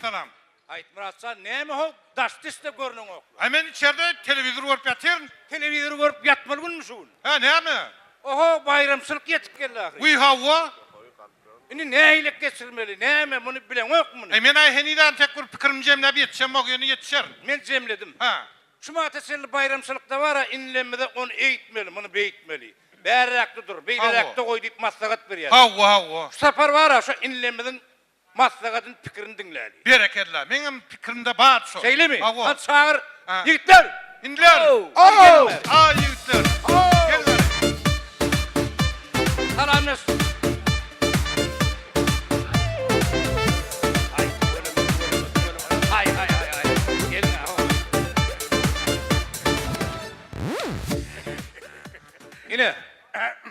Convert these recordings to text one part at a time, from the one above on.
salam. Aytmazsa näme hok daştiste görnüň ok. Hemen içeride televizor görüp yatırın. Televizor görüp yatmalgyn şuun. Ha näme? Oho bayramçylyk yetip geldi ahir. We hava. Ini näýlik geçirmeli? Näme muny bilen okmy? Men ayheniden tek bir pikirim jemlep yetişem o günü yetişer. Men jemledim. Ha. Şuma teselli bayramçylykda bara inlemede onu eýitmeli, muny beýitmeli. Bärakdy dur, beýlerakda goý diýip maslahat berýär. Hava. Şu sapar bara şu inlemeden maslahatyn pikirini dinläli. Bereketler. Menim pikirimde bar şu. Seylemi? Hava. Han çağır. Yigitler. İndiler. Aa yigitler. Gelin. Salamlar. Hay. Gelin ha. Yine.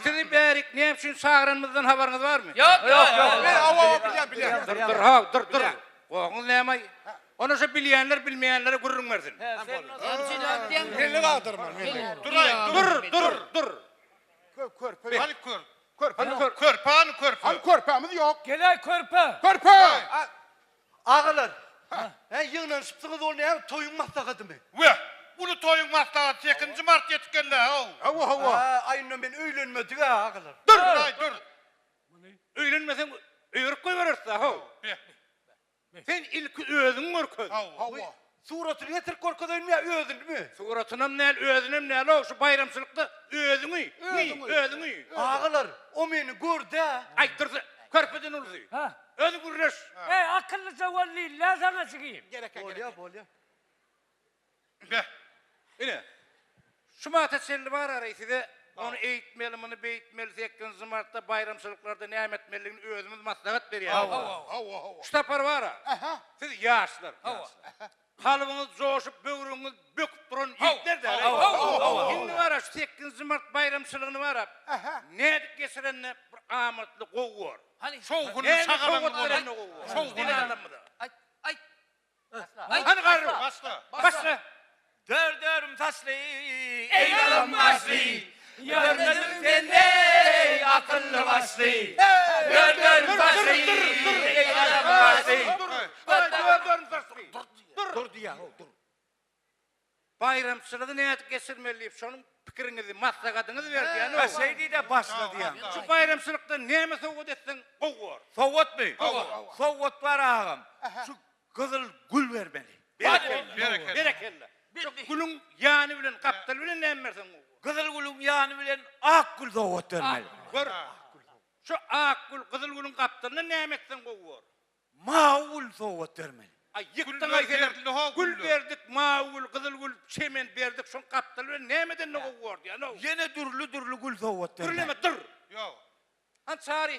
Sizi berik ne için çağıranımızdan haberiniz var mı? Yok. Dur. Oğul näme? Onu şu bilýänler bilmeýänlere gurrun versin. Milli kaldırma. Dur. Körpe. Hadi kör. Körpe. Körpemiz yok. Gelay körpe. Körpe. Ağalar. Ha yığınan çıpsınız ol ne? Toyun maslakadı mı? Ve bunu toyun maslahat 8. Mart yetkenler. Hava. Aynen ben öğlenmedik ha ağalar. Dur. Öýlenmesen öýürüp goýberersin ha. Sen ilki özüň görkün. Hava. Suratını getir korkudan mı ya öğdün mü? Suratynam näl, özünem näl, o şu bayramçylykda özüňi. Ağalar o beni gördü ha. Aýtdyrsa körpeden ulzy. Ha. Özü gurreş. Akıllıca valli lazana çıkayım. Bol ya. Ine. Şuma teselli bar araýsy onu eýitmeli, muny beýitmeli 8 martda bayramçylyklarda näme etmeliligini özümüz maslahat berýär. Hava. Şu tapar bara. Siz ýaşlar. Kalıbınız joşup, böwrüňiz böküp duran ýigitler de. Indi bara şu 8 mart bayramçylygyny bara. Nädik geçirenle bir amatly gowy bar. Hani Şoğunu Näme sağalan sowgat mı? berenne gowy bar. Şoğunu. ay. Hani garry. Başla. Dördürüm taşlı. Eyvallah başlı. Yönledim sende akıllı başlı. Dördürüm başlı. Eyvallah başlı. Dur diye. Dur. Bayramçılığı nädik geçirmeli? Şonuň pikiriňizi, maslahatyňyzy berdi. Şeydi de başladı ya. Şu bayramçylykda näme sowgat etsen gowy bar. Sovvat mı? Sovvat var ağam. Şu kızıl gül ver beni. Berekelle. Şu gülüň ýany bilen, kaptaly bilen näme bersen gowy. Kızıl gülün yanı bilen ak gül sovvat vermeli. Gör. Şu ak gül, kızıl gülüň kaptalyna näme etsen gowy bar. Mağul sovvat vermeli. Ay yıktın Gül ay verdik, ha, gül gül. verdik, mağul, kızıl gül, çemen verdik, şun kaptalı ve nemeden ne gowy bar diýär. Yine durlu gül sovvat vermeli. Gürleme dur. Yok. Han çağırı.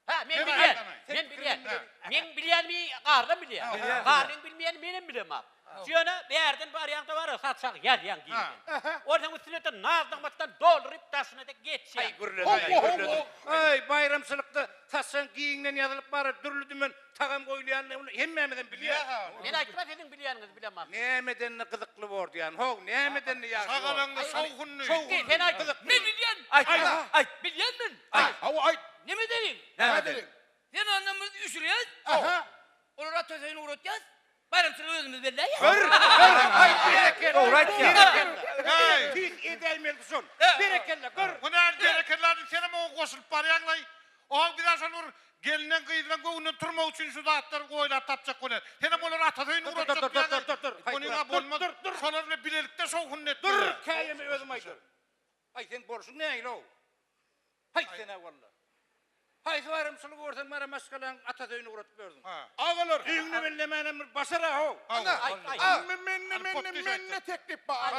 Ha men Ne var bilýän. adamay? Men bilýän. Men bilýän mi? Garda bilýän. Gardyň bilmeýän menem bilem ha. Şöne bärden barýanda var, satsak ýar-ýan giýdi. Ortaň üstüne nazdyň batdan dolduryp taşyna da geçýär. Ay gürleme. Ay bayramçylykda taşan giyiňden ýazylyp bar, dürlü dümen tagam goýulýan hemmemeden bilýär. Men aýtmaz ediň bilýäniňizi bilem ha. Nemeden gyzykly bar diýär. Hog, nemeden ýaşy. Sağalanlı soğunu. Sen aýtdyk. Men bilýän. Ay. Bilýänmin. Hava ay. Neme dedin? Ne dedin? Sen anlamız üşürüyüz. Aha. Onu atölyenin uğratacağız. Bayramçılığı özümüz belli ya. Ay berekelle. Alright ya. Hey. Hiç edelmelisin. Berekelle gör. Bu näme gerekenlerdi senem o goşulyp barýanlay. O biraz olur gelinen gyýdylan göwünden turmak üçin şu zatlar goýlap tapjak bolar. Senem olar atasyny uratjak. Dur. Bunyňa bolmaz. Şolar bilen bilelikde şoğun net. Dur. Käýemi özüm aýdyr. Ay sen borşuň näýil o? Hay sene walla. Hay bayramçylyk görsen mara maskalan atasyny uratyp berdim. Ağalar. Üýüňe bellemänem bir basara ho. Men teklip bar.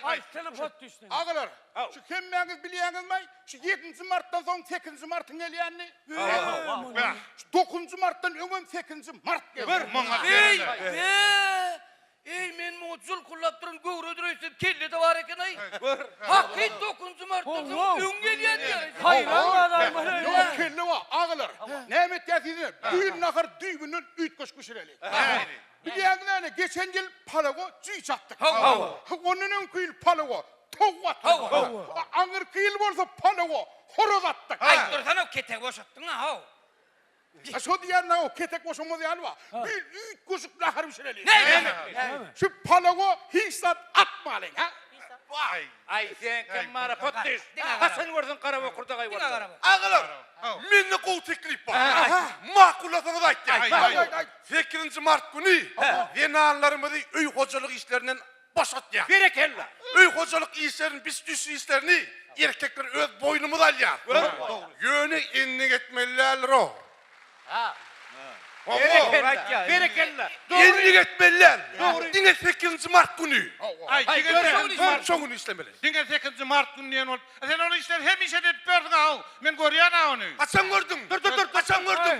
Ay Sana pot düştün. Ağalar. Şu hemmeňiz bilýäňiz mi? Şu 7 martdan soň 8 martyň gelýänni. Şu 9 martdan öňen 8 mart geldi. Ey men mutsuz kullap durun göwrüdür öýsüp kelle de var eken ay. gör. Hakky 9 martda öň gelýän diýär. Hayran adam. Yok kelle wa ağalar. Näme etýärsiz? Bir nahar düýbünden üýtgeç güşüreli. Bilýäňiz näme? Geçen ýyl palago jüý çatdyk. Onuň küýül palago towat. Aňyr kyýyl bolsa palago horoz atdyk. Ay dursana ketek boşattın ha. Şu diyenler o ketek boşanmadı alva. Bir üç koşuk lahar bir şeyler. Ne? Şu palago hissat atmalın ha. Vay. Ay sen kim bana pottiş. Hasan gördün kara ve kurda kay var. Ağalar, mende kol teklif var. Makulatını da aytdı. Ay. 8 Mart günü venanlarımızı öy hocalık işlerinden boşaltıyor. Berekella. Öy hocalık işlerini, bisküsü işlerini erkekler öz boynumuza alıyor. Yönü enlik etmeliler o. Ha. Berekella. Enlik etmeliler. Dine 8 Mart günü. Ay, Ay, digen göre. 8 Mart. Son günü işlemeli. Digen 8 Mart günüyen ol. Sen onu işler hem işe de gördün ha. Men görüyen ha onu. Kaçan gördün? Dur. Kaçan gördün?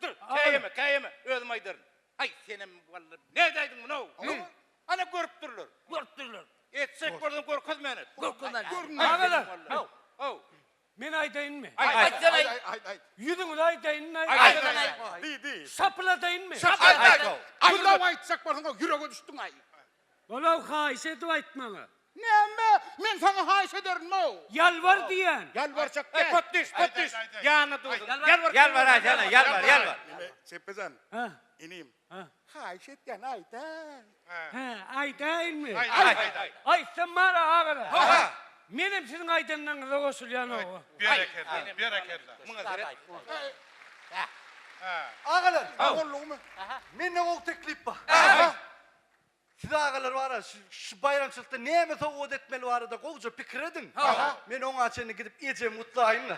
Dur. Kayeme. Ölüm aydırın. Ay senin vallahi. Neredeydin bunu? Ana görüp durulur. Etsek buradan korkuz meni. Ağalar, men aytayın mı? Yüzün aytayın mı? Sapılatayın mı? Allah aytsak barın yüreğe düştün ay. Olav haişe du aytmana. Ne men sana haş ederim mi? Yalvar diyen. Yalvaracak Pottiş. Yana dur. Yalvar Aytana, yalvar. Sepezan. Ha, İneyim. ha. Haş et yan ayta. Ha, aytayın mı? Ay. Aytsan bana ağalar. Benim sizin aytanlarınıza koşul yanı. Berekella. Ağalar, Oğlum mu? mende kol teklif var. Siz ağalar var ya, şu bayramçılıkta ne mi o etmeli var da kolca fikir edin. Men onun açığını gidip iyice mutlu ayınla.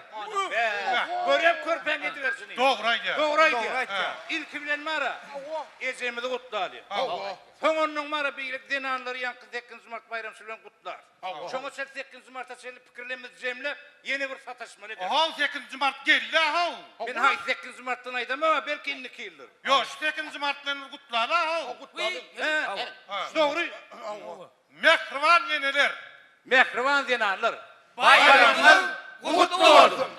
Görüp körpen gidiversin. Doğraydı. Doğraydı. İlk bilen mara. Ecemi de kutlu alıyor. Sonunun mara birlik denanları yankı 8 Mart bayram süren kutlar. Şoňa 8 Mart'a seni pikirlemiz jemle yeni bir sataşma nedir? Hal 8 Mart geldi ha. Ben hay 8 Mart'tan aydam ama belki 2 yıldır. Yok 8 Mart'tan kutladı ha. Doğru. Mehrivan yeniler. Mehrivan denanlar. Bayramınız kutlu olsun.